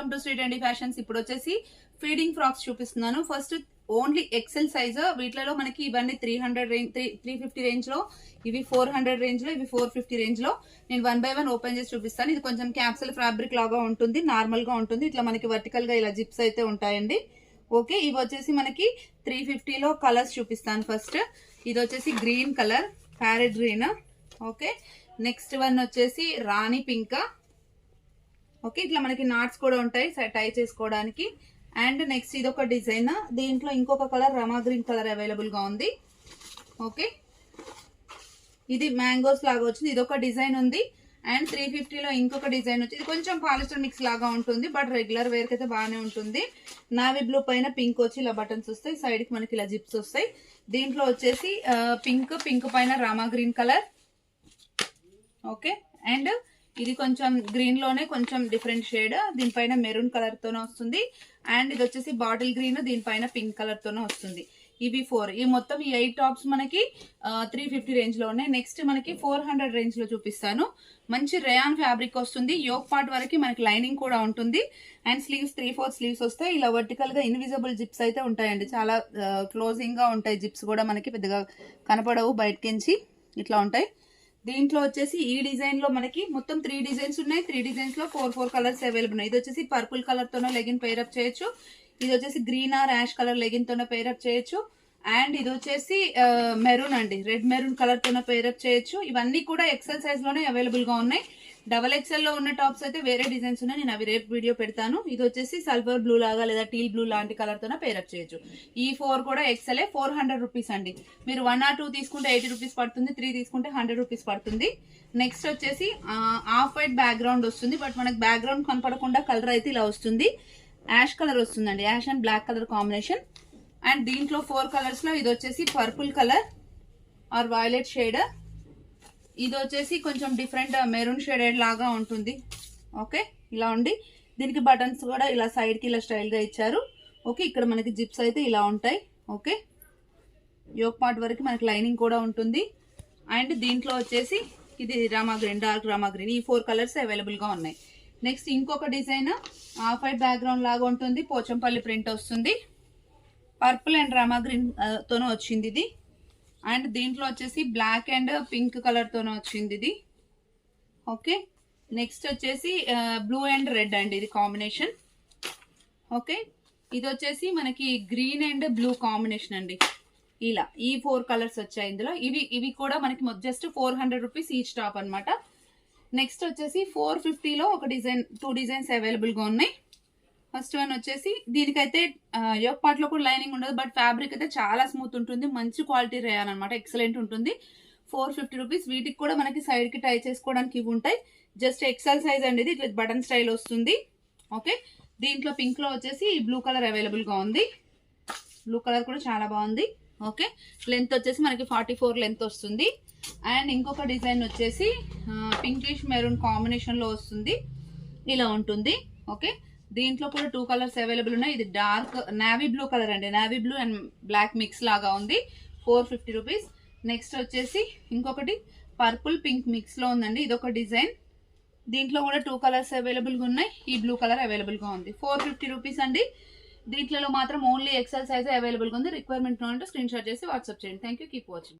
Welcome to Shri trendy fashions. ఇప్పుడు వచ్చేసి feeding frocks చూపిస్తున్నాను. First only XL size. వీటిలో మనకి ఇవన్నీ 300 రేంజ్, 350 రేంజ్ లో, ఇవి 400 రేంజ్ లో, ఇవి 450 రేంజ్ లో. నేను 1 by 1 ఓపెన్ చేసి చూపిస్తాను. ఇది కొంచెం క్యాప్సూల్ ఫ్యాబ్రిక్ లాగా ఉంటుంది, నార్మల్ గా ఉంటుంది. ఇట్లా మనకి వర్టికల్ గా ఇలా జిప్స్ అయితే ఉంటాయండి. ఓకే, ఇవి వచ్చేసి మనకి 350 లో కలర్స్ చూపిస్తాను. ఫస్ట్ ఇది వచ్చేసి green colour, parrot green. Okay, next one వచ్చేసి రాణి పింక్. ఓకే, ఇట్లా మనకి నాట్స్ కూడా ఉంటాయి టై చేసుకోవడానికి. అండ్ నెక్స్ట్ ఇది ఒక డిజైన్, దీంట్లో ఇంకొక కలర్ రమా గ్రీన్ కలర్ అవైలబుల్ గా ఉంది. ఓకే, ఇది మ్యాంగోస్ లాగా వచ్చింది, ఇది ఒక డిజైన్ ఉంది. అండ్ 350 లో ఇంకొక డిజైన్ వచ్చి, ఇది కొంచెం పాలిస్టర్ మిక్స్ లాగా ఉంటుంది, బట్ రెగ్యులర్ వేర్ కి అయితే బాగానే ఉంటుంది. నావీ బ్లూ పైన పింక్ వచ్చి ఇలా బటన్స్ వస్తాయి, సైడ్ కి మనకి ఇలా జిప్స్ వస్తాయి. దీంట్లో వచ్చేసి పింక్ పైన Rama green colour. Okay, and ఇది కొంచెం గ్రీన్ లోనే కొంచెం డిఫరెంట్ షేడ్, దీనిపైన మెరూన్ కలర్ తోనే వస్తుంది. అండ్ ఇది వచ్చేసి బాటిల్ గ్రీన్, దీనిపైన పింక్ కలర్ తోనే వస్తుంది. ఇవి 4, ఈ మొత్తం ఈ 8 టాప్స్ మనకి 350 రేంజ్ లో ఉన్నాయి. నెక్స్ట్ మనకి 400 రేంజ్ లో చూపిస్తాను. మంచి రేయాన్ ఫ్యాబ్రిక్ వస్తుంది, యోక్ పార్ట్ వరకు మనకి లైనింగ్ కూడా ఉంటుంది. అండ్ స్లీవ్స్ 3/4 స్లీవ్స్ వస్తాయి. ఇలా వర్టికల్ గా ఇన్విజిబుల్ జిప్స్ అయితే ఉంటాయండి, చాలా క్లోజింగ్ గా ఉంటాయి. జిప్స్ కూడా మనకి పెద్దగా కనపడవు బయటకించి, ఇట్లా ఉంటాయి. దీంట్లో వచ్చేసి ఈ డిజైన్ లో మనకి మొత్తం 3 డిజైన్స్ ఉన్నాయి. 3 డిజైన్స్ లో 4 కలర్స్ అవైలబుల్ ఉన్నాయి. ఇది వచ్చేసి పర్పుల్ కలర్ తోనే లెగిన్ పేరప్ చేయొచ్చు. ఇది వచ్చేసి green or ash colour legging తోనే పేరప్ చేయొచ్చు. అండ్ ఇది వచ్చేసి మెరూన్ అండి, రెడ్ మెరూన్ కలర్ తోనే పేరప్ చేయొచ్చు. ఇవన్నీ కూడా ఎక్సెల్ సైజ్ లోనే అవైలబుల్ గా ఉన్నాయి. XXL లో ఉన్న టాప్స్ అయితే వేరే డిజైన్స్ ఉన్నాయి, నేను అవి రేపు వీడియో పెడతాను. ఇది వచ్చేసి సల్ఫర్ బ్లూ లాగా లేదా టీల్ బ్లూ లాంటి కలర్ తోనే పేరప్ చేయొచ్చు. ఈ 4 కూడా XL 400 రూపీస్ అండి. మీరు 1 or 2 తీసుకుంటే 80 రూపీస్ పడుతుంది, 3 తీసుకుంటే 100 రూపీస్ పడుతుంది. నెక్స్ట్ వచ్చేసి ఆఫ్ వైట్ బ్యాక్గ్రౌండ్ వస్తుంది, బట్ మనకి బ్యాక్గ్రౌండ్ కనపడకుండా కలర్ అయితే ఇలా వస్తుంది. యాష్ కలర్ వస్తుందండి, ash and black colour combination. And దీంట్లో 4 కలర్స్ లో ఇది వచ్చేసి purple colour or violet shade. ఇది వచ్చేసి కొంచెం డిఫరెంట్ మెరూన్ షేడెడ్ లాగా ఉంటుంది. ఓకే, ఇలా ఉండి దీనికి బటన్స్ కూడా ఇలా సైడ్ కి ఇలా స్టైల్ గా ఇచ్చారు. ఓకే, ఇక్కడ మనకి జిప్స్ అయితే ఇలా ఉంటాయి. ఓకే, యోక్ పార్ట్ వరకు మనకి లైనింగ్ కూడా ఉంటుంది. అండ్ దీంట్లో వచ్చేసి ఇది Rama green, dark Rama green. ఈ 4 కలర్స్ అవైలబుల్ గా ఉన్నాయి. నెక్స్ట్ ఇంకొక డిజైన్ ఆఫ్ వైట్ బ్యాక్గ్రౌండ్ లాగా ఉంటుంది, పోచంపల్లి ప్రింట్ వస్తుంది. పర్పుల్ అండ్ రామా గ్రీన్ తోనే వచ్చింది ఇది. అండ్ దీంట్లో వచ్చేసి బ్లాక్ అండ్ పింక్ కలర్ తోనే వచ్చింది ఇది. ఓకే, నెక్స్ట్ వచ్చేసి బ్లూ అండ్ రెడ్ అండి, ఇది కాంబినేషన్. ఓకే, ఇది వచ్చేసి మనకి గ్రీన్ అండ్ బ్లూ కాంబినేషన్ అండి. ఇలా ఈ 4 కలర్స్ వచ్చాయి ఇందులో. ఇవి కూడా మనకి జస్ట్ 400 రూపీస్ ఈచ్ టాప్ అనమాట. నెక్స్ట్ వచ్చేసి 450 లో ఒక డిజైన్, 2 డిజైన్స్ అవైలబుల్ గా ఉన్నాయి. ఫస్ట్ వన్ వచ్చేసి దీనికైతే యోక్ పార్ట్ లో కూడా లైనింగ్ ఉండదు, బట్ ఫ్యాబ్రిక్ అయితే చాలా స్మూత్ ఉంటుంది, మంచి క్వాలిటీ రేయాన్ అనమాట, ఎక్సలెంట్ ఉంటుంది. 450 రూపీస్. వీటికి కూడా మనకి సైడ్ కి టై చేసుకోవడానికి ఇవి ఉంటాయి. జస్ట్ ఎక్సెల్ సైజ్ అండి, ఇది ఇట్లా బటన్ స్టైల్ వస్తుంది. ఓకే, దీంట్లో పింక్ లో వచ్చేసి బ్లూ కలర్ అవైలబుల్ గా ఉంది. బ్లూ కలర్ కూడా చాలా బాగుంది. ఓకే, లెంత్ వచ్చేసి మనకి 44 లెంత్ వస్తుంది. అండ్ ఇంకొక డిజైన్ వచ్చేసి పింకిష్ మెరూన్ కాంబినేషన్ లో వస్తుంది, ఇలా ఉంటుంది. ఓకే, దీంట్లో కూడా 2 కలర్స్ అవైలబుల్ ఉన్నాయి. ఇది డార్క్ నావీ బ్లూ కలర్ అండి, navy blue and black mix లాగా ఉంది, 450 రూపీస్. నెక్స్ట్ వచ్చేసి ఇంకొకటి పర్పుల్ పింక్ మిక్స్ లో ఉందండి, ఇదొక డిజైన్. దీంట్లో కూడా 2 కలర్స్ అవైలబుల్ గా ఉన్నాయి. ఈ బ్లూ కలర్ అవైలబుల్ గా ఉంది, 450 రూపీస్ అండి. దీంట్లో మాత్రం ఓన్లీ ఎక్సెల్ సైజ్ అవైలబుల్ గా ఉంది. రిక్వైర్మెంట్ ఉంటే స్క్రీన్ షాట్ చేసి వాట్సాప్ చేయండి. Thank you, keep watching.